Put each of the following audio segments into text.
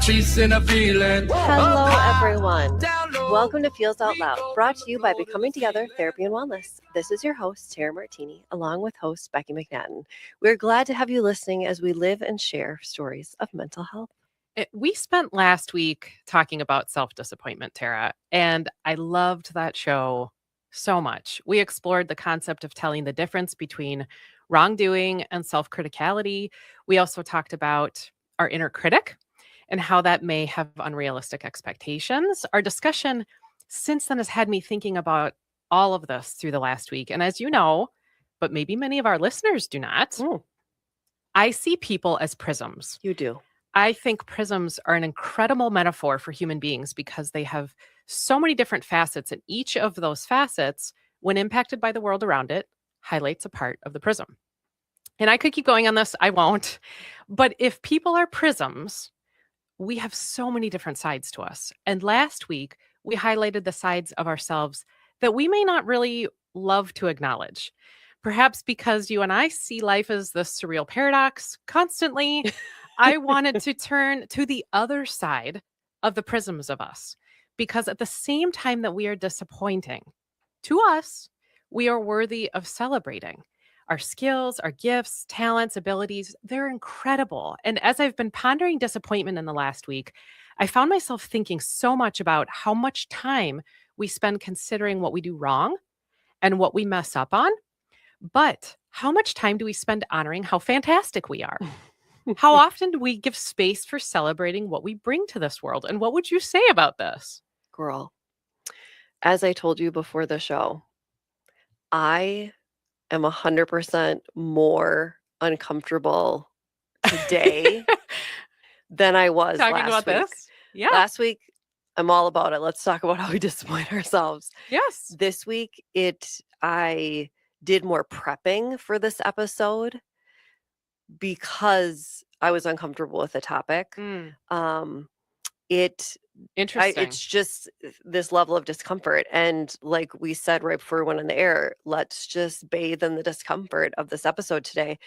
chasing a feeling. Hello, everyone. Welcome to Feels Out Loud, brought to you by Becoming Together Therapy and Wellness. This is your host, Tara Martini, along with host Becky McNadden. We're glad to have you listening as we live and share stories of mental health. We spent last week talking about self-disappointment, Tara, and I loved that show so much. We explored the concept of telling the difference between wrongdoing and self-criticality. We also talked about our inner critic and how that may have unrealistic expectations. Our discussion since then has had me thinking about all of this through the last week. And as you know, but maybe many of our listeners do not, I see people as prisms. You do. I think prisms are an incredible metaphor for human beings because they have so many different facets, and each of those facets, when impacted by the world around it, highlights a part of the prism. And I could keep going on this, I won't. But if people are prisms, we have so many different sides to us. And last week, we highlighted the sides of ourselves that we may not really love to acknowledge. Perhaps because you and I see life as this surreal paradox constantly, I wanted to turn to the other side of the prisms of us. Because at the same time that we are disappointing, to us, we are worthy of celebrating. Our skills, our gifts, talents, abilities, they're incredible. And as I've been pondering disappointment in the last week, I found myself thinking so much about how much time we spend considering what we do wrong and what we mess up on. But how much time do we spend honoring how fantastic we are? How often do we give space for celebrating what we bring to this world? And what would you say about this? Girl, as I told you before the show, I am 100% more uncomfortable today than I was Talking last about week. this? Yeah. Last week, I'm all about it. Let's talk about how we disappoint ourselves. Yes. This week, I did more prepping for this episode because I was uncomfortable with the topic. Interesting. It's just this level of discomfort. And like we said right before we went on the air, let's just bathe in the discomfort of this episode today.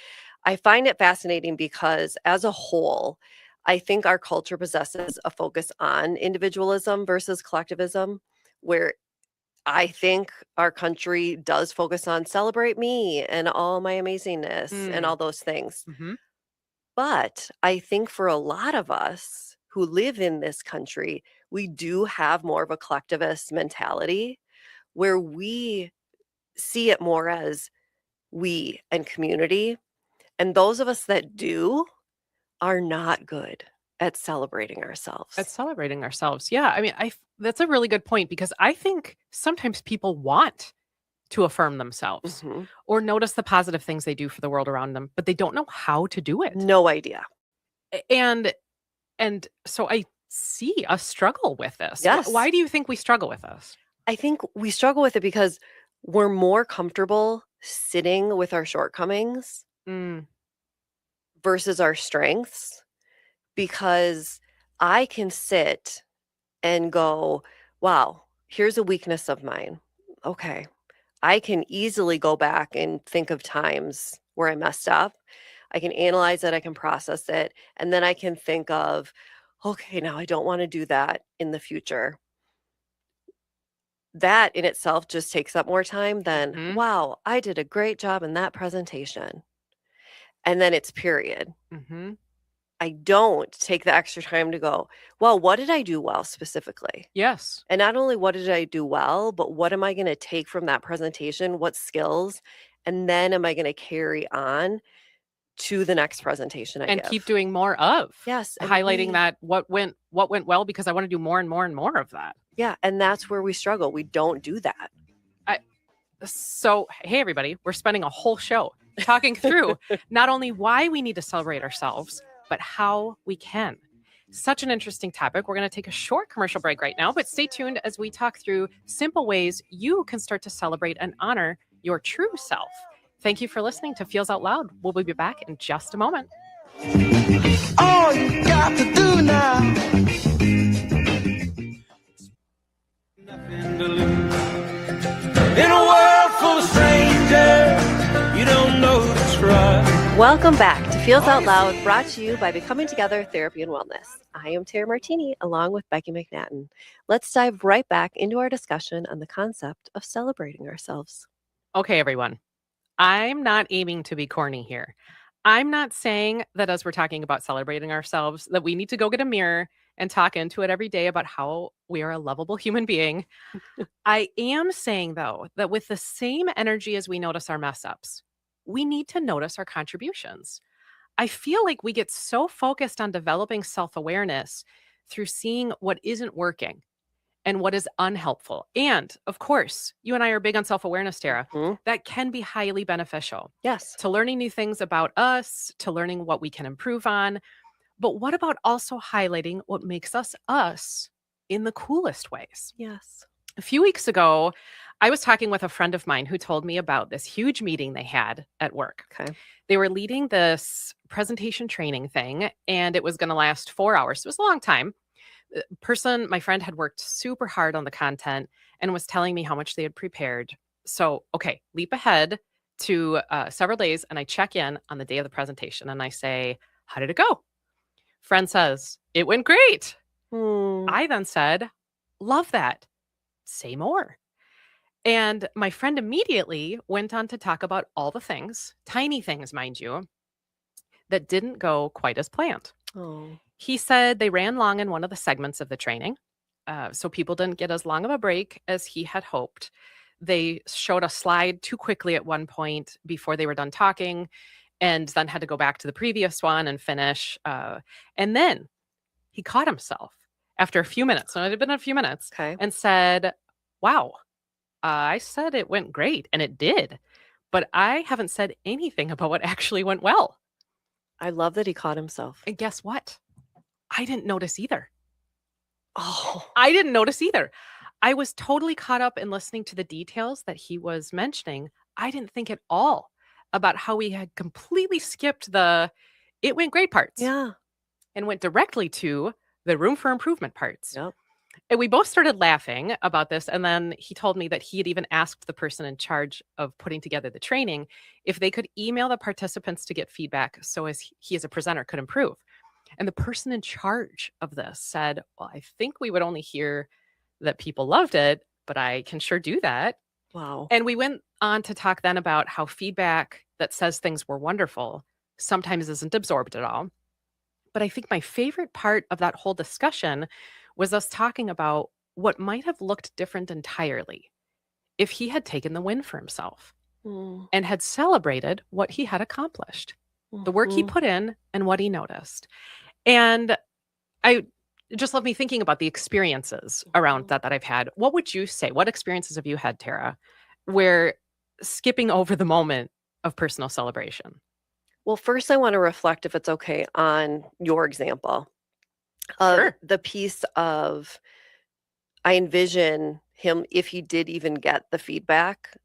I find it fascinating because as a whole, I think our culture possesses a focus on individualism versus collectivism, where I think our country does focus on celebrate me and all my amazingness and all those things. Mhm. But I think for a lot of us who live in this country, we do have more of a collectivist mentality where we see it more as we and community. And those of us that do are not good at celebrating ourselves. At celebrating ourselves. Yeah. I mean, that's a really good point because I think sometimes people want to affirm themselves or notice the positive things they do for the world around them, but they don't know how to do it. No idea. And so I see a struggle with this. Yes. Why do you think we struggle with this? I think we struggle with it because we're more comfortable sitting with our shortcomings versus our strengths. Because I can sit and go, wow, here's a weakness of mine. Okay. I can easily go back and think of times where I messed up. I can analyze it. I can process it. And then I can think of, okay, now I don't want to do that in the future. That in itself just takes up more time than, wow, I did a great job in that presentation. And then it's period. I don't take the extra time to go, well, what did I do well specifically? Yes. And not only what did I do well, but what am I going to take from that presentation? What skills? And then am I going to carry on to the next presentation I give? Keep doing more of. Yes. Highlighting that what went well because I want to do more and more and more of that. Yeah. And that's where we struggle. We don't do that. So, hey, everybody, we're spending a whole show talking through not only why we need to celebrate ourselves, but how we can. Such an interesting topic. We're going to take a short commercial break right now, but stay tuned as we talk through simple ways you can start to celebrate and honor your true self. Thank you for listening to Feels Out Loud. We'll be back in just a moment. All you got to do now. Nothing to lose. In a world full of strangers, you don't know what's right. Welcome back to Feels Out Loud, brought to you by Becoming Together Therapy and Wellness. I am Tara Martini, along with Becky McNatten. Let's dive right back into our discussion on the concept of celebrating ourselves. Okay, everyone. I'm not aiming to be corny here. I'm not saying that as we're talking about celebrating ourselves, that we need to go get a mirror and talk into it every day about how we are a lovable human being. I am saying, though, that with the same energy as we notice our mess ups, we need to notice our contributions. I feel like we get so focused on developing self awareness through seeing what isn't working and what is unhelpful. And of course, you and I are big on self awareness, Tara. Mhm. That can be highly beneficial Yes. to learning new things about us, to learning what we can improve on. But what about also highlighting what makes us us in the coolest ways? Yes. A few weeks ago, I was talking with a friend of mine who told me about this huge meeting they had at work. Okay. They were leading this presentation training thing, and it was going to last 4 hours. So it was a long time. My friend had worked super hard on the content and was telling me how much they had prepared. So, okay, leap ahead to several days, and I check in on the day of the presentation and I say, "How did it go?" Friend says, "It went great." Hmm. I then said, "Love that. Say more." And my friend immediately went on to talk about all the things, tiny things, mind you, that didn't go quite as planned. Oh. He said they ran long in one of the segments of the training. So people didn't get as long of a break as he had hoped. They showed a slide too quickly at one point before they were done talking, and then had to go back to the previous one and finish. And then he caught himself after a few minutes, so it had been a few minutes, Okay. and said, "Wow, I said it went great, and it did, but I haven't said anything about what actually went well." I love that he caught himself. And guess what? I didn't notice either. Oh. I didn't notice either. I was totally caught up in listening to the details that he was mentioning. I didn't think at all about how we had completely skipped the "it went great" parts Yeah. and went directly to the room for improvement parts. Yep. And we both started laughing about this. And then he told me that he had even asked the person in charge of putting together the training if they could email the participants to get feedback so as he as a presenter could improve. And the person in charge of this said, "Well, I think we would only hear that people loved it, but I can sure do that." Wow. And we went on to talk then about how feedback that says things were wonderful sometimes isn't absorbed at all. But I think my favorite part of that whole discussion was us talking about what might have looked different entirely if he had taken the win for himself Mm. and had celebrated what he had accomplished, the work he Mhm. put in and what he noticed. And I it just love me thinking about the experiences around Mhm. that I've had. What would you say? What experiences have you had, Tara, where skipping over the moment of personal celebration? Well, first, I want to reflect, if it's okay, on your example of Sure. the piece of I envision him, if he did even get the feedback,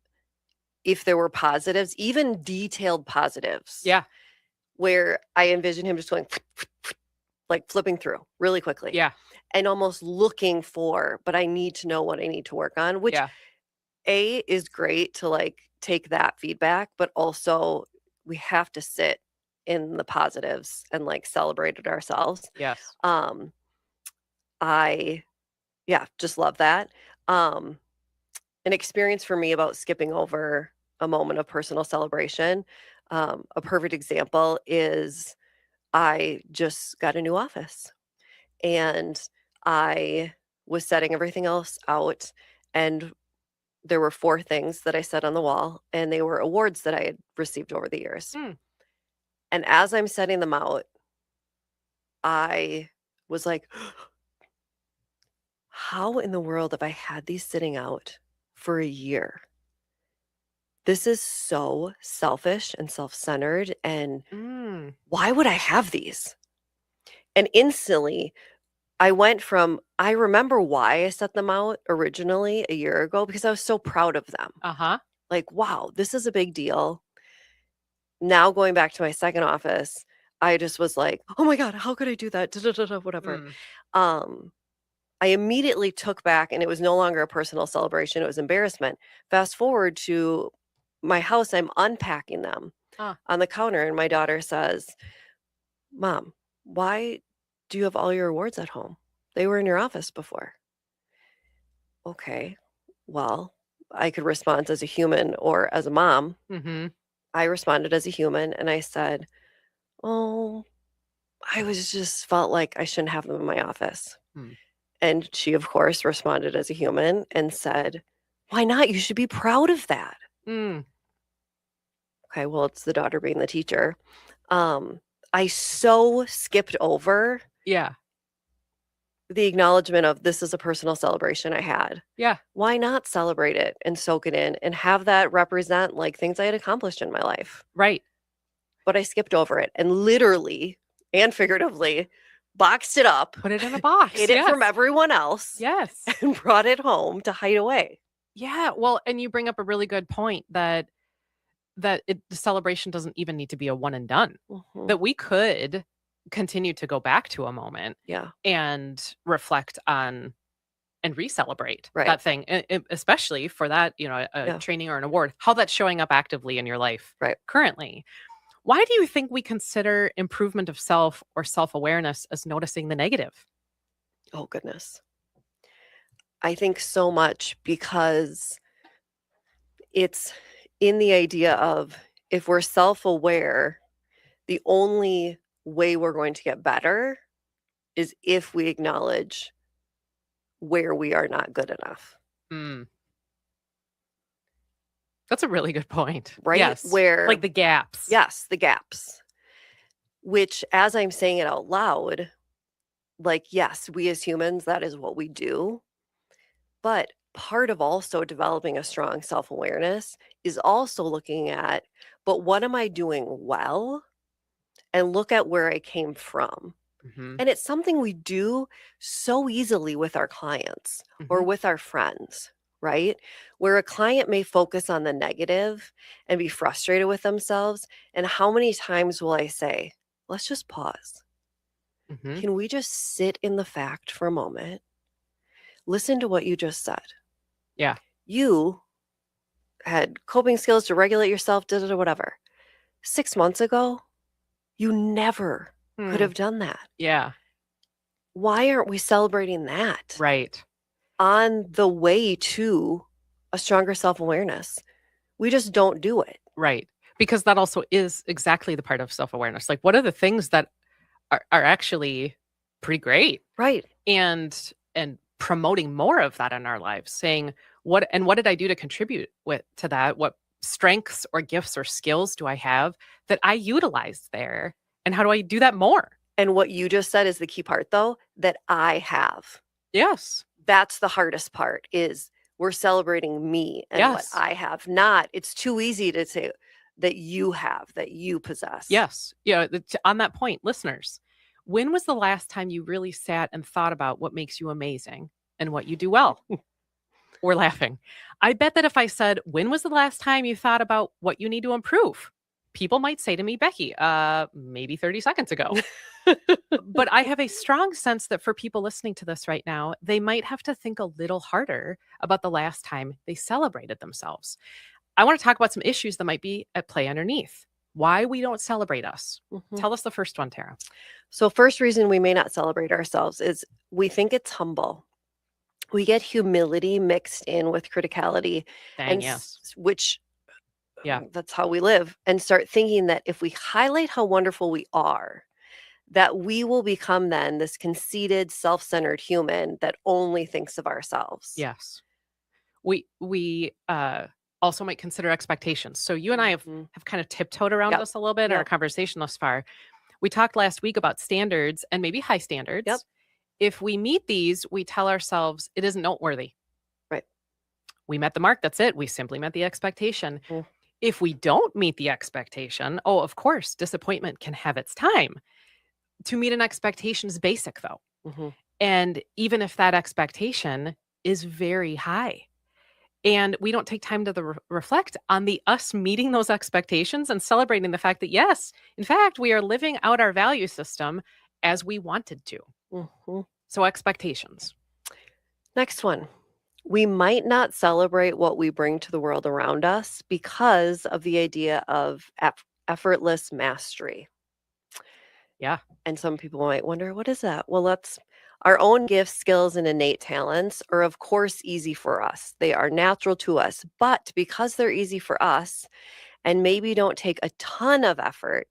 if there were positives, even detailed positives, Yeah. where I envision him just going like flipping through really quickly Yeah. and almost looking for, but I need to know what I need to work on, which Yeah. A is great to like take that feedback, but also we have to sit in the positives and like celebrate it ourselves. Yes. Um, I yeah, just love that. Um, an experience for me about skipping over a moment of personal celebration. A perfect example is I just got a new office and I was setting everything else out. And there were four things that I set on the wall, and they were awards that I had received over the years. Mm. And as I'm setting them out, I was like, how in the world have I had these sitting out for a year? This is so selfish and self-centered, and Mm. why would I have these? And instantly, I went from I remember why I set them out originally a year ago because I was so proud of them. Uh-huh. Like, wow, this is a big deal. Now going back to my second office, I just was like, "Oh my god, how could I do that?" Da, da, da, da, whatever. Mm. Um, I immediately took back and it was no longer a personal celebration, it was embarrassment. Fast forward to my house, I'm unpacking them. Ah. on the counter, and my daughter says, "Mom, why do you have all your awards at home? They were in your office before." Okay, well, I could respond as a human or as a mom. Mm-hmm. I responded as a human and I said, "Oh, I was just felt like I shouldn't have them in my office." Hmm. And she, of course, responded as a human and said, "Why not? You should be proud of that." Mm. Okay, well, it's the daughter being the teacher. Um, I so skipped over Yeah. the acknowledgement of this is a personal celebration I had. Yeah. Why not celebrate it and soak it in and have that represent like things I had accomplished in my life? Right. But I skipped over it and literally and figuratively boxed it up, Put it in a box. hid it Yes. from everyone else, Yes. and brought it home to hide away. Yeah. Well, and you bring up a really good point that the celebration doesn't even need to be a one and done. Mhm. That we could continue to go back to a moment Yeah, and reflect on and re-celebrate right. that thing, especially for that, a Yeah, training or an award, how that's showing up actively in your life right. currently. Why do you think we consider improvement of self or self-awareness as noticing the negative? Oh, goodness. I think so much because it's in the idea of if we're self aware, the only way we're going to get better is if we acknowledge where we are not good enough, Mm, that's a really good point. right? Yes. Where, Like the gaps. yes, the gaps, which as I'm saying it out loud, like, yes, we as humans, that is what we do. But part of also developing a strong self awareness is also looking at, but what am I doing well? And look at where I came from. Hmm. And it's something we do so easily with our clients or Hmm. with our friends, right? Where a client may focus on the negative and be frustrated with themselves. And how many times will I say, let's just pause? Hmm. Can we just sit in the fact for a moment? Listen to what you just said. Yeah. You had coping skills to regulate yourself, whatever. 6 months ago, you never could Hmm. have done that. Yeah. Why aren't we celebrating that Right. on the way to a stronger self awareness? We just don't do it. Right. Because that also is exactly the part of self-awareness. Like, what are the things that are actually pretty great? Right. And promoting more of that in our lives, saying, what did I do to contribute to that? What strengths or gifts or skills do I have that I utilized there? And how do I do that more? And what you just said is the key part, though, that I have. Yes. That's the hardest part is we're celebrating me and what Yes. I have. Not, it's too easy to say that you have, that you possess. Yes. Yeah. On that point, listeners, when was the last time you really sat and thought about what makes you amazing and what you do well? We're laughing. I bet that if I said, when was the last time you thought about what you need to improve? People might say to me, Becky, maybe 30 seconds ago. But I have a strong sense that for people listening to this right now, they might have to think a little harder about the last time they celebrated themselves. I want to talk about some issues that might be at play underneath. Why we don't celebrate us. Mhm. Tell us the first one, Tara. So, first reason we may not celebrate ourselves is we think it's humble. We get humility mixed in with criticality, Dang, and yes. which Yeah. that's how we live, and start thinking that if we highlight how wonderful we are, that we will become then this conceited, self-centered human that only thinks of ourselves. Yes. We also might consider expectations. So you and I Mhm. have kind of tiptoed around Yep. this a little bit in our Yep. conversation thus far. We talked last week about standards and maybe high Yep. standards. If we meet these, we tell ourselves it isn't noteworthy. Right. We met the mark. That's it. We simply met the expectation. Mhm. If we don't meet the expectation, oh, of course, disappointment can have its time. To meet an expectation is basic, though. Mhm. And even if that expectation is very high, and we don't take time to reflect on the us meeting those expectations and celebrating the fact that, yes, in fact, we are living out our value system as we wanted to. Mhm. So, expectations. Next one. We might not celebrate what we bring to the world around us because of the idea of effortless mastery. Yeah. And some people might wonder, what is that? Well, our own gifts, skills, and innate talents are, of course, easy for us. They are natural to us. But because they're easy for us and maybe don't take a ton of effort,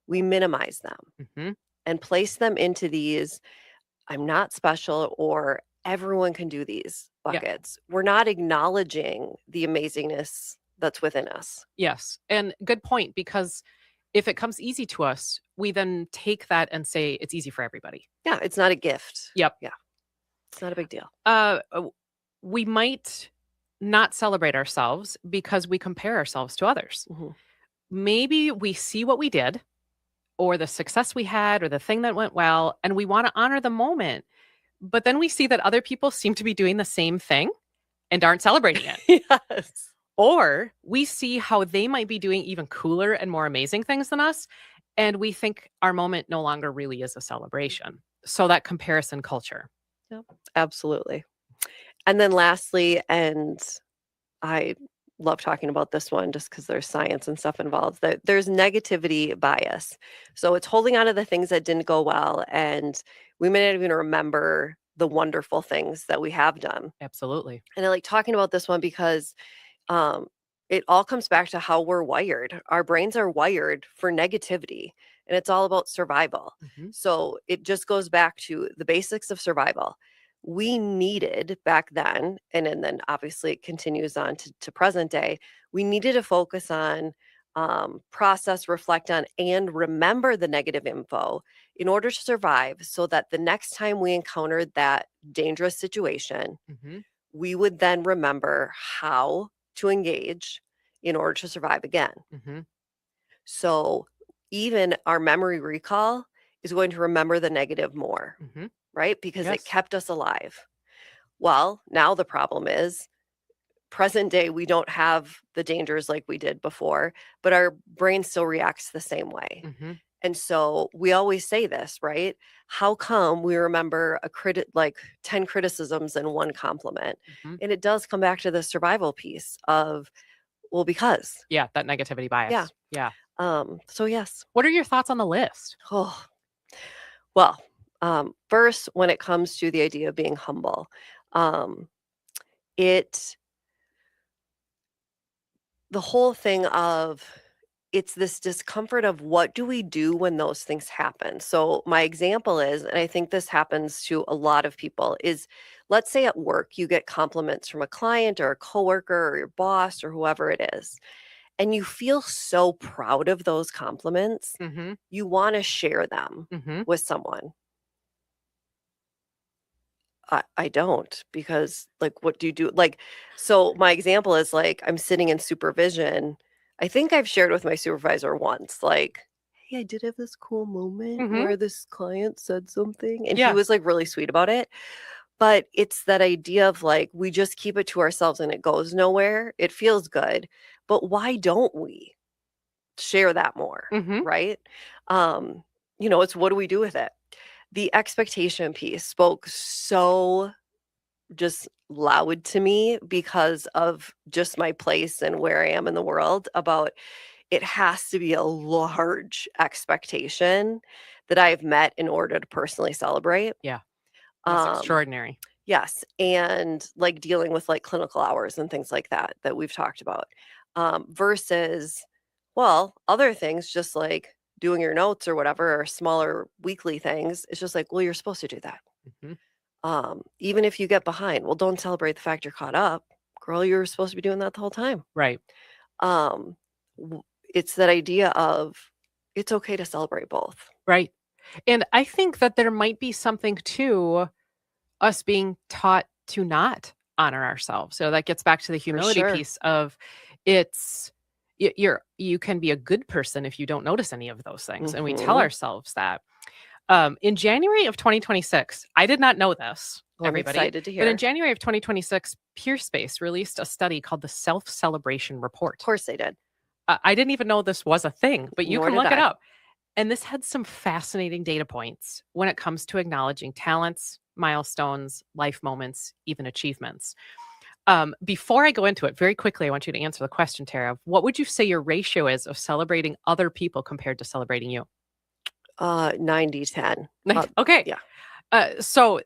we minimize them hmm and place them into these I'm not special or everyone can do these Yeah. buckets. We're not acknowledging the amazingness that's within us. Yes. And good point, because if it comes easy to us, we then take that and say it's easy for everybody. Yeah, it's not a gift. Yep. Yeah, it's not a big deal. We might not celebrate ourselves because we compare ourselves to others. Mhm. Maybe we see what we did or the success we had or the thing that went well, and we want to honor the moment. But then we see that other people seem to be doing the same thing and aren't celebrating it. Yes. Or we see how they might be doing even cooler and more amazing things than us, and we think our moment no longer really is a celebration. So that comparison culture. Yep, absolutely. And then lastly, and I love talking about this one just because there's science and stuff involved, that there's negativity bias. So it's holding on to the things that didn't go well, and we may not even remember the wonderful things that we have done. Absolutely. And I like talking about this one because um, it all comes back to how we're wired. Our brains are wired for negativity, and it's all about survival. hmm So it just goes back to the basics of survival. We needed back then, and then obviously it continues on to present day, we needed to focus on process, reflect on, and remember the negative info in order to survive so that the next time we encountered that dangerous situation, hmm we would then remember how to engage in order to survive again. hmm So even our memory recall is going to remember the negative more, hmm right? Because it Yes. kept us alive. Well, now the problem is present day, we don't have the dangers like we did before, but our brain still reacts the same way. hmm And so we always say this, right? How come we remember like 10 criticisms and one compliment? hmm And it does come back to the survival piece of, well, because. Yeah, that negativity Yeah. bias. Yeah. So yes. What are your thoughts on the list? Oh, well, first, when it comes to the idea of being humble, um, it the whole thing of it's this discomfort of what do we do when those things happen. So my example is, and I think this happens to a lot of people, is let's say at work you get compliments from a client or a coworker or your boss or whoever it is, and you feel so proud of those compliments, hmm you want to share them hmm with someone. I don't, because like what do you do? Like, so my example is like I'm sitting in supervision. I think I've shared with my supervisor once, like, hey, I did have this cool moment hmm where this client said something and he Yeah. was like really sweet about it. But it's that idea of like we just keep it to ourselves and it goes nowhere. It feels good. But why don't we share that more? hmm Right? Um, it's what do we do with it? The expectation piece spoke so just loud to me because of just my place and where I am in the world about it has to be a large expectation that I've met in order to personally celebrate. Yeah. That's Um, extraordinary. yes, and like dealing with like clinical hours and things like that we've talked about. Versus, well, other things just like doing your notes or whatever, or smaller weekly things. It's just like, well, you're supposed to do that. hmm Even if you get behind, well, don't celebrate the fact you're caught up. Girl, you were supposed to be doing that the whole time. Right. Um, it's that idea of it's okay to celebrate both. Right. And I think that there might be something to us being taught to not honor ourselves. So that gets back to the For humility sure. piece of you can be a good person if you don't notice any of those things. And we tell Hmm. ourselves that. In January of 2026, I did not know this, Well, I'm everybody, excited to but in hear. January of 2026, PeerSpace released a study called the Self Celebration Of Report. course they did. I didn't even know this was a thing, but you Nor can did look it I. up. And this had some fascinating data points when it comes to acknowledging talents, milestones, life moments, even achievements. Before I go into it, very quickly, I want you to answer the question, Tara. What would you say your ratio is of celebrating other people compared to celebrating you? 90-10. Okay. Yeah. So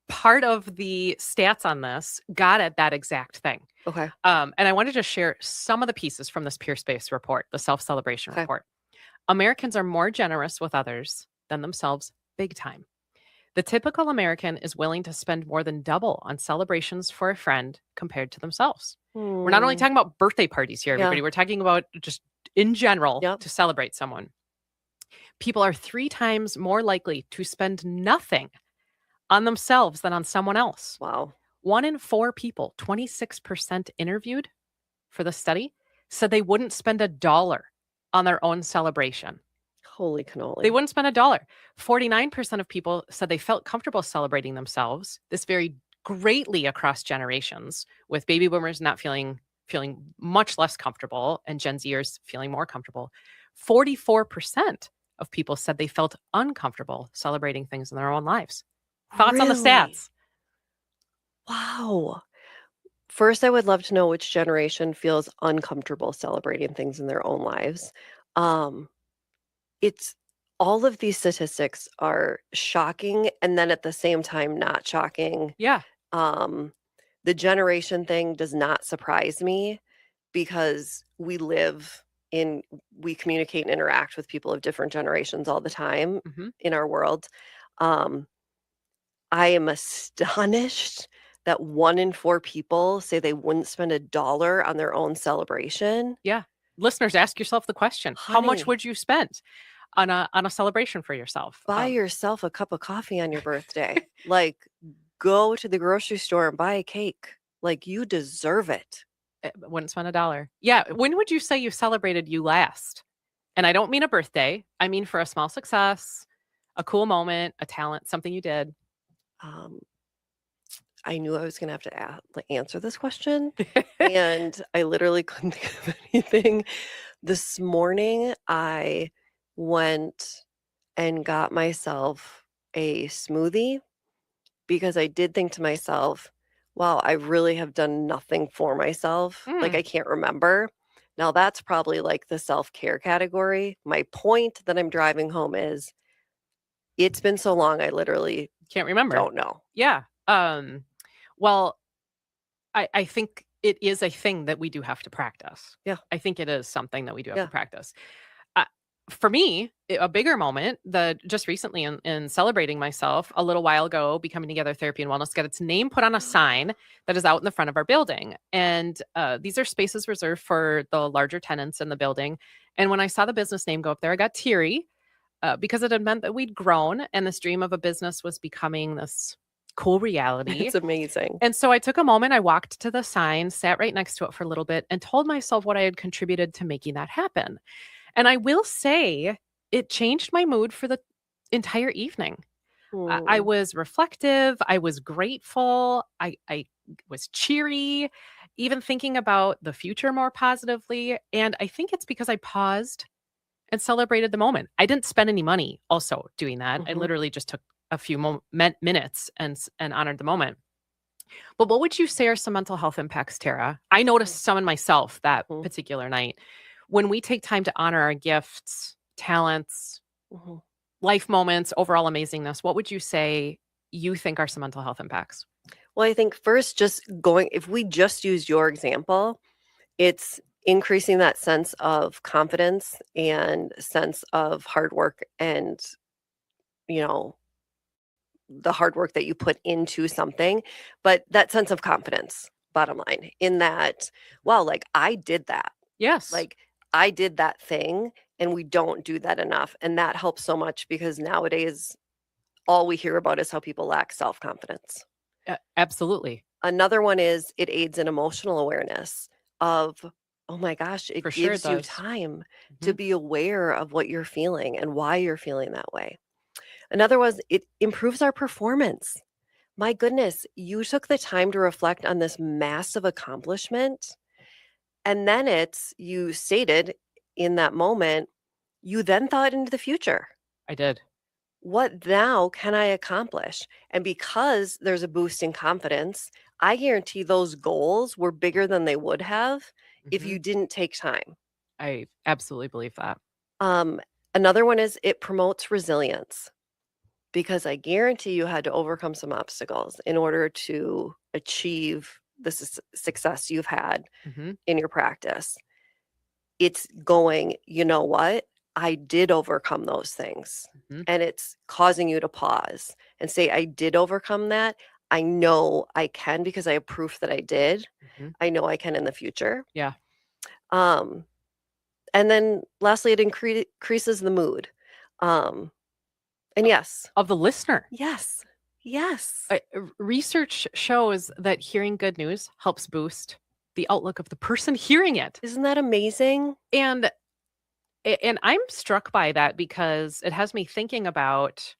part of the stats on this got at that exact thing. Okay. And I wanted to share some of the pieces from this peer-based report, the self-celebration Okay. report. Americans are more generous with others than themselves, big time. The typical American is willing to spend more than double on celebrations for a friend compared to themselves. We're not only talking about birthday parties here, everybody. Yeah. We're talking about just in general Yep. to celebrate someone. People are 3 times more likely to spend nothing on themselves than on someone else. Wow. 1 in 4 people, 26% interviewed for the study, said they wouldn't spend $1 on their own celebration. Holy cannoli. They wouldn't spend $1. 49% of people said they felt comfortable celebrating themselves. This varied greatly across generations, with baby boomers not feeling much less comfortable and Gen Zers feeling more comfortable. 44% of people said they felt uncomfortable celebrating things in their own lives. Thoughts on the Really? stats? Wow. First, I would love to know which generation feels uncomfortable celebrating things in their own lives. It's all of these statistics are shocking and then at the same time not shocking. Yeah. Um, the generation thing does not surprise me because we communicate and interact with people of different generations all the time Mhm. in our world. Um, I am astonished that 1 in 4 people say they wouldn't spend $1 on their own celebration. Yeah. Listeners, ask yourself the question, how much Honey. would you spend on a celebration for yourself? Buy yourself a cup of coffee on your birthday. Like, go to the grocery store and buy a cake. Like, you deserve it. Wouldn't spend $1. Yeah. When would you say you celebrated you last? And I don't mean a birthday. I mean for a small success, a cool moment, a talent, something you did. I knew I was gonna have to answer this question, and I literally couldn't think of anything. This morning, I went and got myself a smoothie because I did think to myself, wow, I really have done nothing for myself. Like, Mm, I can't remember. Now, that's probably like the self care category. My point that I'm driving home is it's been so long, I literally can't remember. don't know. Yeah. Well, I think it is a thing that we do have to practice. Yeah. I think it is something that we do have Yeah. to practice. For me, a bigger moment that just recently in celebrating myself a little while ago, Becoming Together Therapy and Wellness got its name put on a sign that is out in the front of our building. And these are spaces reserved for the larger tenants in the building. And when I saw the business name go up there, I got teary because it had meant that we'd grown and this dream of a business was becoming this cool reality. It's amazing. And so I took a moment, I walked to the sign, sat right next to it for a little bit, and told myself what I had contributed to making that happen. And I will say it changed my mood for the entire evening. I Mm. was reflective, I was grateful, I was cheery, even thinking about the future more positively. And I think it's because I paused and celebrated the moment. I didn't spend any money also doing that. I Mhm. literally just took a few minutes and honored the moment. But what would you say are some mental health impacts, Tara? I noticed some in myself that Mhm. particular night. When we take time to honor our gifts, talents, Mhm. life moments, overall amazingness, what would you say you think are some mental health impacts? Well, I think first, if we just use your example, it's increasing that sense of confidence and sense of hard work and, you know, the hard work that you put into something, but that sense of confidence, bottom line, in that, wow, like I did that. Yes, Like I did that thing and we don't do that enough. And that helps so much because nowadays all we hear about is how people lack self-confidence. absolutely. Another one is it aids in emotional awareness of, oh my gosh, For it sure it gives you does. time to Mhm. be aware of what you're feeling and why you're feeling that way. Another was it improves our performance. My goodness, you took the time to reflect on this massive accomplishment. And then you stated in that moment, you then thought into the future. I did. What now can I accomplish? And because there's a boost in confidence, I guarantee those goals were bigger than they would have if Mhm. you didn't take time. I absolutely believe that. Um, Another one is it promotes resilience because I guarantee you had to overcome some obstacles in order to achieve the success you've had Mhm. in your practice. It's going, you know what? I did overcome those things. Mhm. And it's causing you to pause and say, I did overcome that. I know I can because I have proof that I did. Mhm. I know I can in the future. Yeah. Um, and then lastly, it increases the mood. Um, and yes, Of the listener. yes, yes. Research shows that hearing good news helps boost the outlook of the person hearing it. Isn't that amazing? And and I'm struck by that because it has me thinking about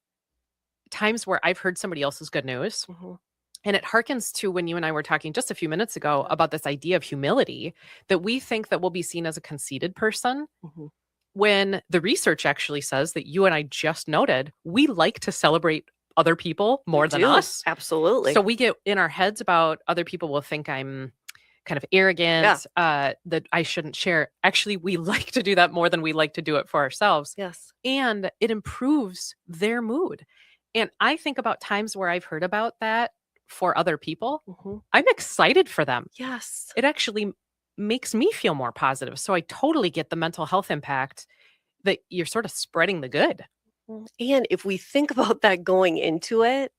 times where I've heard somebody else's good news. Mhm. And it harkens to when you and I were talking just a few minutes ago Yeah. about this idea of humility, that we think that we'll be seen as a conceited person, Mhm. when the research actually says that you and I just noted we like to celebrate other people We more than do. us. Absolutely. So we get in our heads about other people will think I'm kind of Yeah. arrogant, that I shouldn't share. Actually, we like to do that more than we like to do it for ourselves. Yes. And it improves their mood. And I think about times where I've heard about that for other people. Mhm. I'm excited for them. Yes. It actually makes me feel more positive. So I totally get the mental health impact that you're sort of spreading the good. And if we think about that going into it,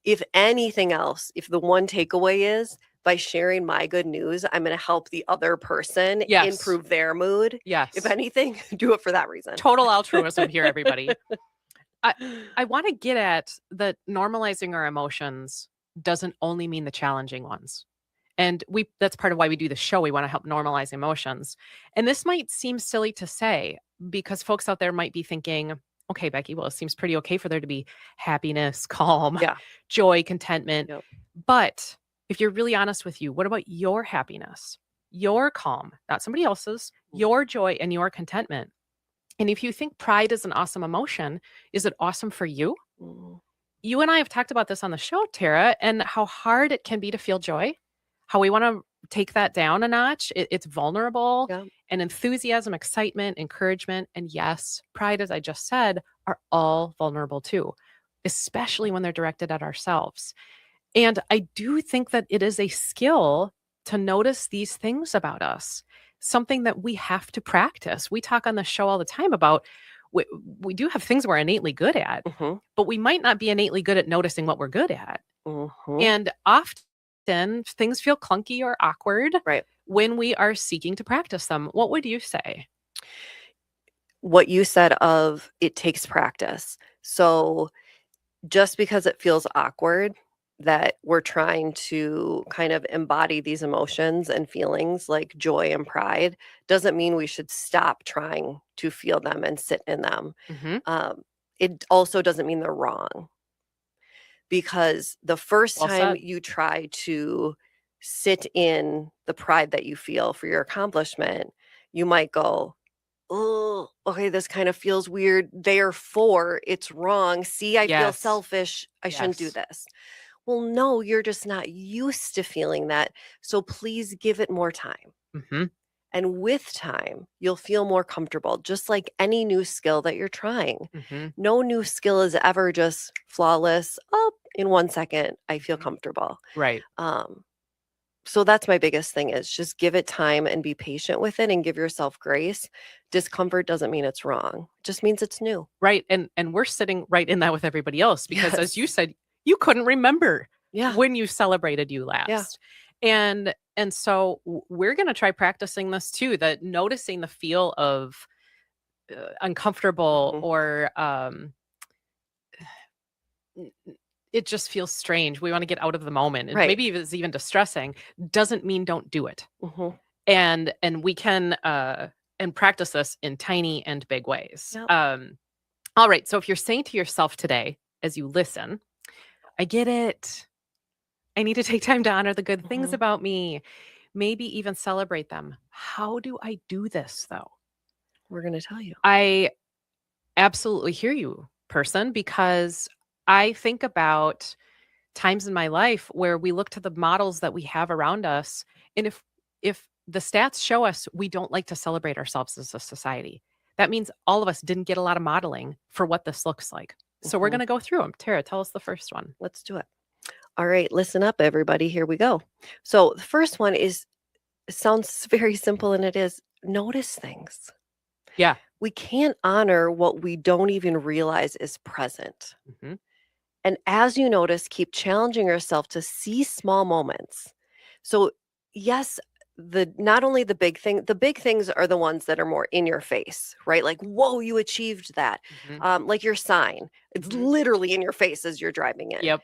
if anything else, if the one takeaway is by sharing my good news, I'm going to help the other person Yes. improve their mood. If Yes. anything, do it for that reason. Total altruism here, everybody. I I want to get at that normalizing our emotions doesn't only mean the challenging ones. And we that's part of why we do the show. We want to help normalize emotions. And this might seem silly to say because folks out there might be thinking, okay, Becky, well, it seems pretty okay for there to be happiness, calm, Yeah. joy, contentment. Yep. But if you're really honest with you, what about your happiness, your calm, not somebody else's, your joy and your contentment? And if you think pride is an awesome emotion, is it awesome for you? Mhm. You and I have talked about this on the show, Tara, and how hard it can be to feel joy, how we want to take that down a notch. It's vulnerable, Yeah. and enthusiasm, excitement, encouragement, and yes, pride, as I just said, are all vulnerable too, especially when they're directed at ourselves. And I do think that it is a skill to notice these things about us, something that we have to practice. We talk on the show all the time about we, we do have things we're innately good at, Mhm. but we might not be innately good at noticing what we're good at. Mhm. And often things feel clunky or awkward Right. when we are seeking to practice them. What would you say? What you said of it takes practice. So just because it feels awkward that we're trying to kind of embody these emotions and feelings like joy and pride doesn't mean we should stop trying to feel them and sit in them. Hmm. Um, it also doesn't mean they're wrong because the first Well time said. you try to sit in the pride that you feel for your accomplishment, you might go, oh, okay, this kind of feels weird. Therefore, it's wrong. See, I feel Yes. selfish. I shouldn't do Yes. this. Well, no, you're just not used to feeling that. So please give it more time. Hmm. And with time, you'll feel more comfortable, just like any new skill that you're trying. Hmm. No new skill is ever just flawless. Oh, in 1 second, I feel comfortable. Right. Um, so that's my biggest thing is just give it time and be patient with it and give yourself grace. Discomfort doesn't mean it's wrong. It just means it's new. Right. And we're sitting right in that with everybody else because as you Yes. said, you couldn't remember Yeah. when you celebrated you Yeah. last. And so we're going to try practicing this too, that noticing the feel of uncomfortable Mhm. or n- it just feels strange. We want to get out of the moment and Right. maybe it's even distressing doesn't mean don't do it. Mhm. And we can and practice this in tiny and big ways. Yep. All right. So if you're saying to yourself today as you listen, I get it. I need to take time to honor the good things Mhm. about me, maybe even celebrate them. How do I do this though? We're gonna tell you. I absolutely hear you. person because I think about times in my life where we look to the models that we have around us, and if the stats show us we don't like to celebrate ourselves as a society, that means all of us didn't get a lot of modeling for what this looks like. So we're going to go through them. Tara, tell us the first one. Let's do it. All right, listen up, everybody. Here we go. So the first one sounds very simple, and it is notice things. Yeah. We can't honor what we don't even realize is present. hmm And as you notice, keep challenging yourself to see small moments. So, yes, not only the big things are the ones that are more in your face, right? Like, whoa, you achieved that. Like your sign, it's literally in your face as you're driving in. Yep.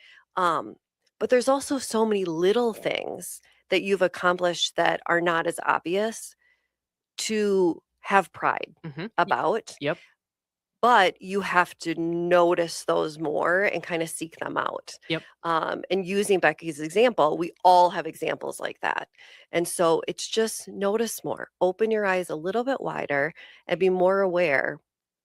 But there's also so many little things that you've accomplished that are not as obvious to have pride about. Yep. But you have to notice those more and kind of seek them out. Yep. And using Becky's example, we all have examples like that. And so it's just notice more, open your eyes a little bit wider and be more aware,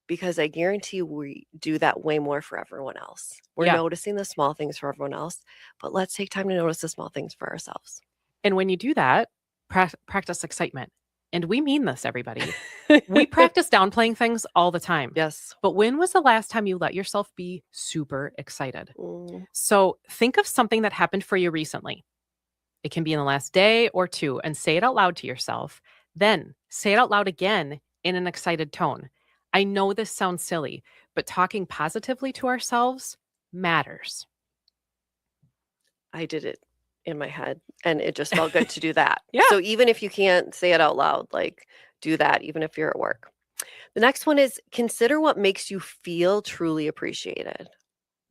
because I guarantee we do that way more for everyone else. We're Yeah. noticing the small things for everyone else, but let's take time to notice the small things for ourselves. And when you do that, practice excitement. And we mean this, everybody. We practice downplaying things all the time. Yes. But when was the last time you let yourself be super excited? So think of something that happened for you recently. It can be in the last day or two, and say it out loud to yourself. Then say it out loud again in an excited tone. I know this sounds silly, but talking positively to ourselves matters. I did it in my head, and it just felt good to do that. Yeah. So even if you can't say it out loud, like, do that even if you're at work. The next one is consider what makes you feel truly appreciated.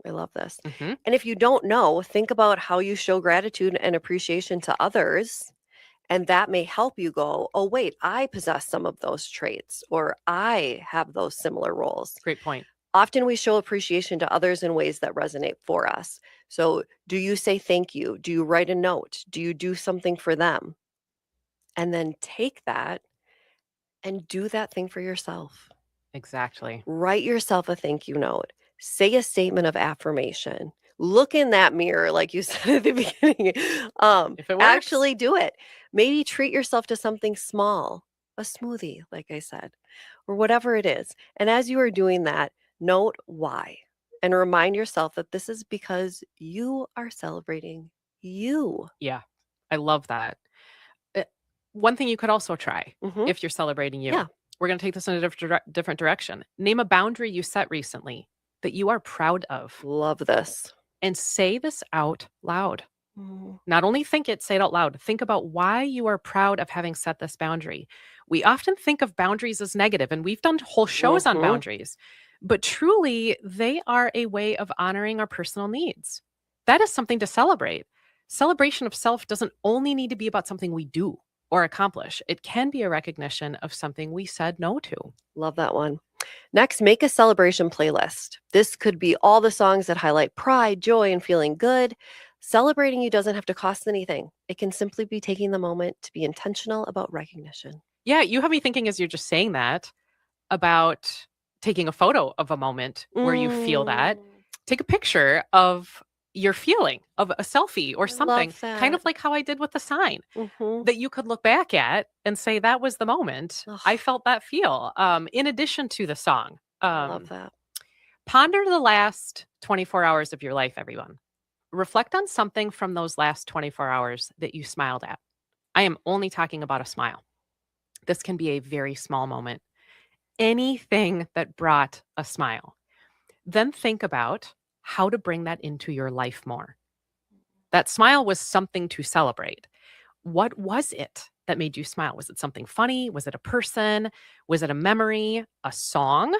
I love this. Mhm. And if you don't know, think about how you show gratitude and appreciation to others. And that may help you go, oh, wait, I possess some of those traits, or I have those similar roles. Great point. Often we show appreciation to others in ways that resonate for us. So, do you say thank you? Do you write a note? Do you do something for them? And then take that and do that thing for yourself. Exactly. Write yourself a thank you note. Say a statement of affirmation. Look in that mirror, like you said at the beginning. If it works. Actually do it. Maybe treat yourself to something small, a smoothie, like I said, or whatever it is. And as you are doing that, note why and remind yourself that this is because you are celebrating you. Yeah, I love that. One thing you could also try if you're celebrating you. Yeah. We're going to take this in a different direction. Name a boundary you set recently that you are proud of, Love this. and say this out loud. Mm. Not only think it, say it out loud. Think about why you are proud of having set this boundary. We often think of boundaries as negative, and we've done whole shows on boundaries, but truly, they are a way of honoring our personal needs. That is something to celebrate. Celebration of self doesn't only need to be about something we do or accomplish. It can be a recognition of something we said no to. Love that one. Next, make a celebration playlist. This could be all the songs that highlight pride, joy, and feeling good. Celebrating you doesn't have to cost anything. It can simply be taking the moment to be intentional about recognition. Yeah, you have me thinking as you're just saying that about taking a photo of a moment where you feel that. Take a picture of your feeling, of a selfie or something, kind of like how I did with the sign, that you could look back at and say, that was the moment I felt that feel, in addition to the song. Love that. Ponder the last 24 hours of your life, everyone. Reflect on something from those last 24 hours that you smiled at. I am only talking about a smile. This can be a very small moment. Anything that brought a smile. Then think about how to bring that into your life more. That smile was something to celebrate. What was it that made you smile? Was it something funny? Was it a person? Was it a memory, a song,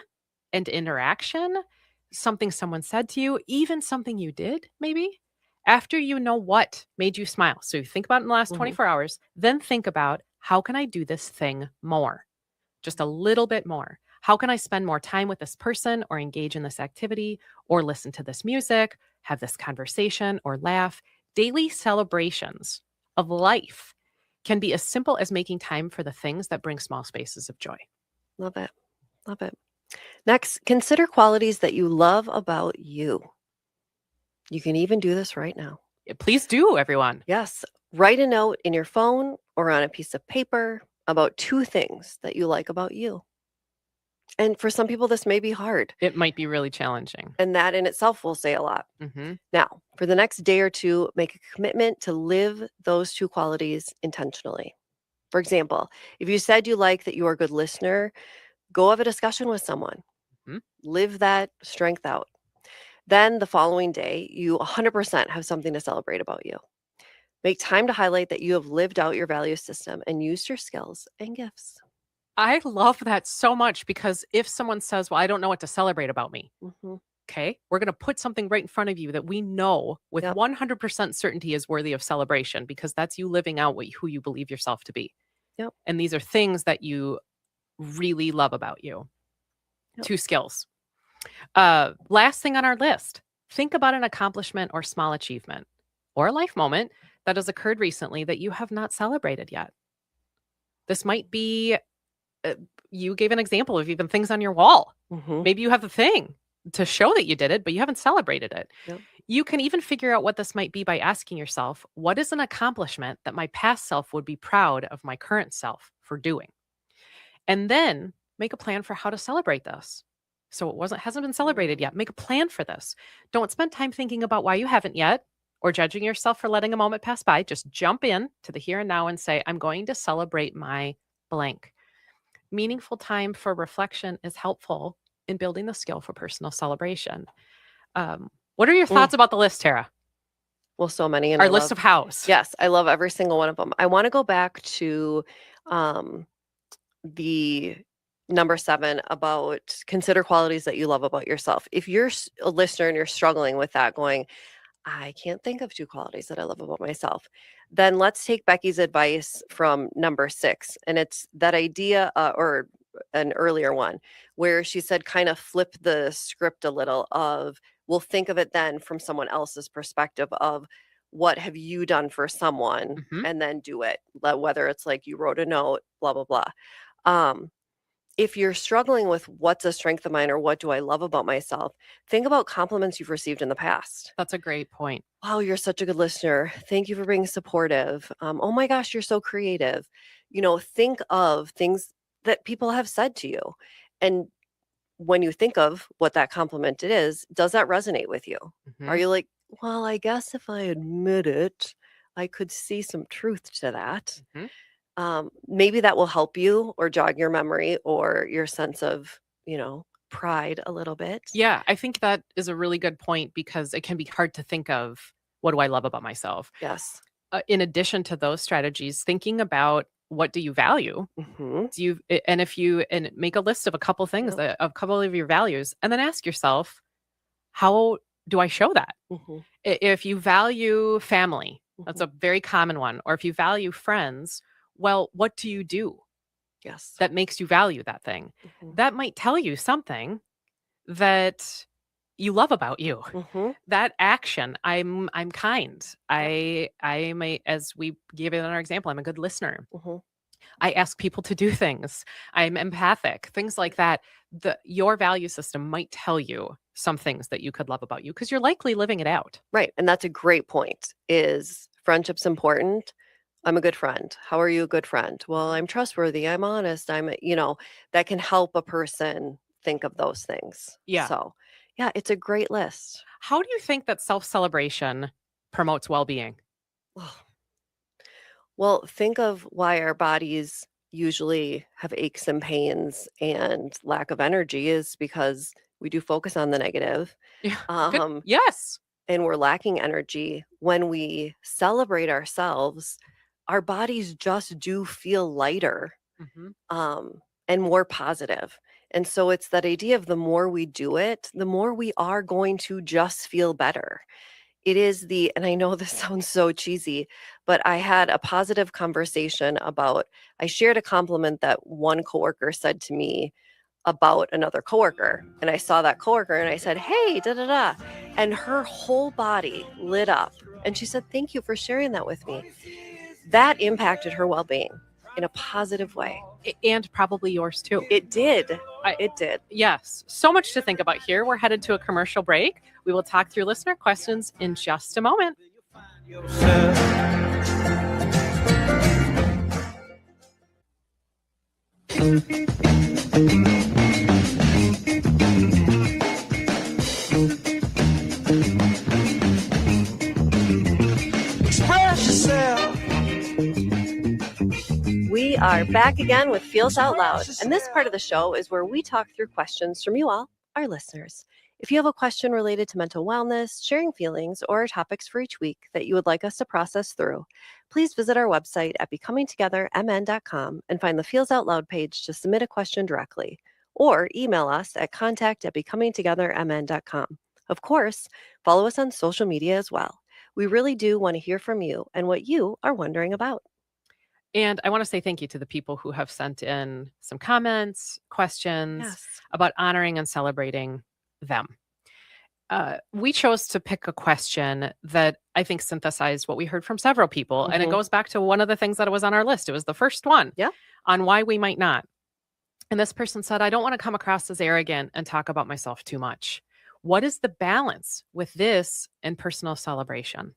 and interaction? Something someone said to you, even something you did, maybe? After you know what made you smile, so you think about it in the last 24 hours, then think about, how can I do this thing more? Just a little bit more. How can I spend more time with this person, or engage in this activity, or listen to this music, have this conversation, or laugh? Daily celebrations of life can be as simple as making time for the things that bring small spaces of joy. Love it. Love it. Next, consider qualities that you love about you. You can even do this right now. Please do, everyone. Yes, write a note in your phone or on a piece of paper about 2 things that you like about you. And for some people, this may be hard, It might be really challenging. and that in itself will say a lot. Hmm. Now, for the next day or two, make a commitment to live those 2 qualities intentionally. For example, if you said you like that you are a good listener, go have a discussion with someone. Mhm. Live that strength out. Then the following day, you 100% have something to celebrate about you. Make time to highlight that you have lived out your value system and used your skills and gifts. I love that so much because if someone says, well, I don't know what to celebrate about me, Hmm. okay, we're going to put something right in front of you that we know with Yep. 100% certainty is worthy of celebration because that's you living out who you believe yourself to be. Yep. And these are things that you really love about you. Yep. 2 skills. Last thing on our list, think about an accomplishment or small achievement or a life moment that has occurred recently that you have not celebrated yet. This might be, uh, you gave an example of even things on your wall. Hmm. Maybe you have the thing to show that you did it, but you haven't celebrated it. Yep. You can even figure out what this might be by asking yourself, what is an accomplishment that my past self would be proud of my current self for doing? And then make a plan for how to celebrate this. So it hasn't been celebrated yet. Make a plan for this. Don't spend time thinking about why you haven't yet or judging yourself for letting a moment pass by. Just jump in to the here and now and say, I'm going to celebrate my blank. Meaningful time for reflection is helpful in building the skill for personal celebration. What are your thoughts about the list, Tara? Well, so many. And Our list of hows. yes, I love every single one of them. I want to go back to um, the number 7 about consider qualities that you love about yourself. If you're a listener and you're struggling with that, going, I can't think of 2 qualities that I love about myself, then let's take Becky's advice from number 6. And it's that idea, or an earlier one, where she said, kind of flip the script a little of, we'll think of it then from someone else's perspective of what have you done for someone, Mhm. and then do it, whether it's like you wrote a note, blah, blah, blah. Um, if you're struggling with what's a strength of mine or what do I love about myself, think about compliments you've received in the past. That's a great point. Wow, you're such a good listener. Thank you for being supportive. Oh my gosh, you're so creative. Think of things that people have said to you. And when you think of what that compliment it is, does that resonate with you? Are Mhm. you like, well, I guess if I admit it, I could see some truth to that. Mhm. Maybe that will help you or jog your memory or your sense of, pride a little bit. Yeah, I think that is a really good point because it can be hard to think of what do I love about myself. Yes. In addition to those strategies, thinking about what do you value? Hmm. And if you and make a list of a couple things Yep. a couple of your values, and then ask yourself, how do I show that? Hmm. If you value family, that's Hmm. a very common one, or if you value friends, well, what do you do Yes. that makes you value that thing? Hmm. That might tell you something that you love about you. Hmm. That action, I'm kind. I'm a, as we gave it in our example, I'm a good listener. Hmm. I ask people to do things. I'm empathic, things like that. Your value system might tell you some things that you could love about you because you're likely living it out. Right. And that's a great point. Is friendship's important? I'm a good friend. How are you a good friend? Well, I'm trustworthy. I'm honest. That can help a person think of those things. Yeah. So, yeah, it's a great list. How do you think that self-celebration promotes well-being? Oh, well, think of why our bodies usually have aches and pains and lack of energy is because we do focus on the negative. Yeah. Good. Um, Yes. and we're lacking energy. When we celebrate ourselves, our bodies just do feel lighter, Mhm. and more positive. And so it's that idea of the more we do it, the more we are going to just feel better. It is and I know this sounds so cheesy, but I had a positive conversation I shared a compliment that one coworker said to me about another coworker. And I saw that coworker and I said, hey, da da da. And her whole body lit up. And she said, thank you for sharing that with me. That impacted her well being. in a positive way. And probably yours too. It did. It did. Yes. So much to think about here. We're headed to a commercial break. We will talk through listener questions in just a moment. Express yourself. We are back again with Feels Out Loud, and this part of the show is where we talk through questions from you all, our listeners. If you have a question related to mental wellness, sharing feelings, or topics for each week that you would like us to process through, please visit our website at becomingtogethermn.com and find the Feels Out Loud page to submit a question directly, or email us at contact@becomingtogethermn.com. Of course, follow us on social media as well. We really do want to hear from you and what you are wondering about. And I want to say thank you to the people who have sent in some comments, questions Yes. about honoring and celebrating them. We chose to pick a question that I think synthesized what we heard from several people. And it Mhm. goes back to one of the things that was on our list. It was the first one Yeah. on why we might not. And this person said, I don't want to come across as arrogant and talk about myself too much. What is the balance with this and personal celebration?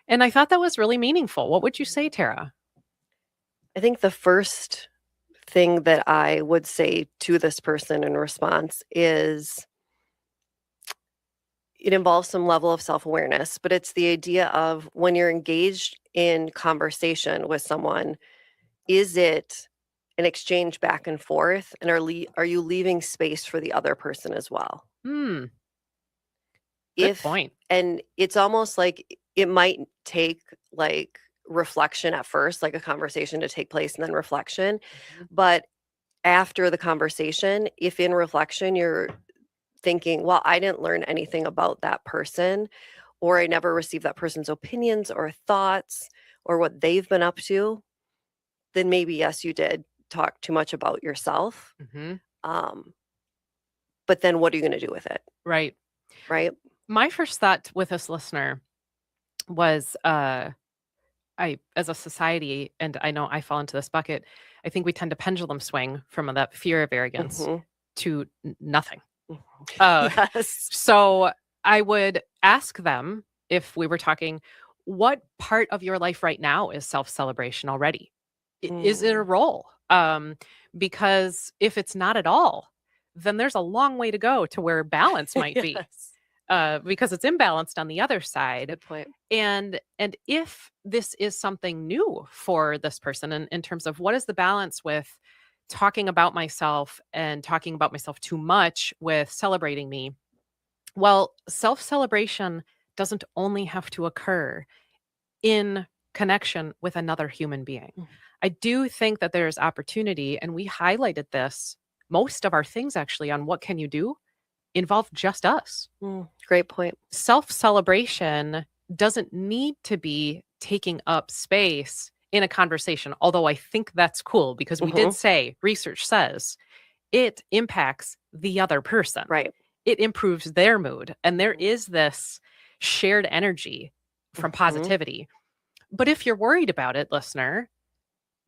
And I thought that was really meaningful. What would you say, Tara? I think the first thing that I would say to this person in response is it involves some level of self-awareness, but it's the idea of when you're engaged in conversation with someone, is it an exchange back and forth, and are you leaving space for the other person as well? Good point. And it's almost like it might take like reflection at first, like a conversation to take place and then reflection. Mhm. But after the conversation, if in reflection you're thinking, well, I didn't learn anything about that person, or I never received that person's opinions or thoughts or what they've been up to, then maybe, yes, you did talk too much about yourself. Mhm. But then what are you going to do with it? Right. Right. My first thought with this listener was as a society, and I know I fall into this bucket, I think we tend to pendulum swing from that fear of arrogance Mhm. to nothing. Mhm. Uh, Yes. So I would ask them, if we were talking, what part of your life right now is self-celebration already? Is it a role? Because if it's not at all, then there's a long way to go to where balance might be, Yes. because it's imbalanced on the other side. Good point. And if this is something new for this person, in terms of what is the balance with talking about myself and talking about myself too much with celebrating me? Well, self-celebration doesn't only have to occur in connection with another human being. Mhm. I do think that there's opportunity, and we highlighted this. Most of our things actually on what can you do involve just us. Great point. Self-celebration doesn't need to be taking up space in a conversation, although I think that's cool because we did say, research says, it impacts the other person. Right. It improves their mood. And there is this shared energy from positivity. But if you're worried about it, listener,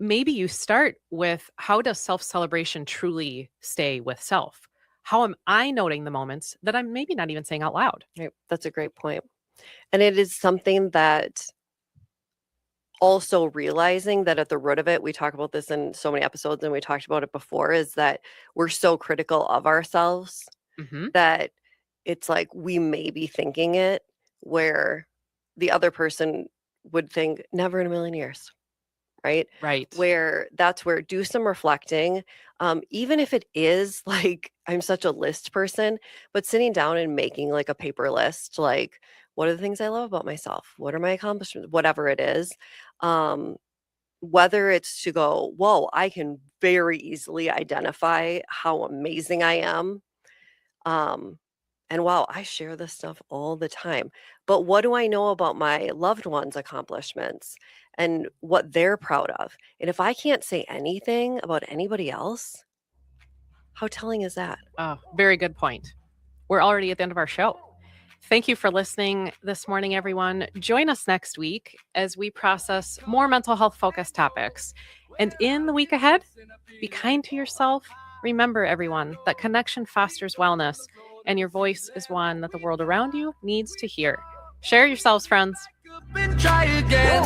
maybe you start with, how does self-celebration truly stay with self? How am I noting the moments that I'm maybe not even saying out loud? Right. That's a great point. And it is something that also realizing that at the root of it, we talk about this in so many episodes and we talked about it before, is that we're so critical of ourselves Mm-hmm. that it's like we may be thinking it where the other person would think never in a million years. Right. Right. Where that's where do some reflecting. Even if it is like I'm such a list person, but sitting down and making like a paper list, like what are the things I love about myself? What are my accomplishments? Whatever it is. Whether it's to go, whoa, I can very easily identify how amazing I am. And wow, I share this stuff all the time. But what do I know about my loved ones' accomplishments and what they're proud of? And if I can't say anything about anybody else, how telling is that? Oh, very good point. We're already at the end of our show. Thank you for listening this morning, everyone. Join us next week as we process more mental health focused topics. And in the week ahead, be kind to yourself. Remember, everyone, that connection fosters wellness, and your voice is one that the world around you needs to hear. Share yourselves, friends. and try again.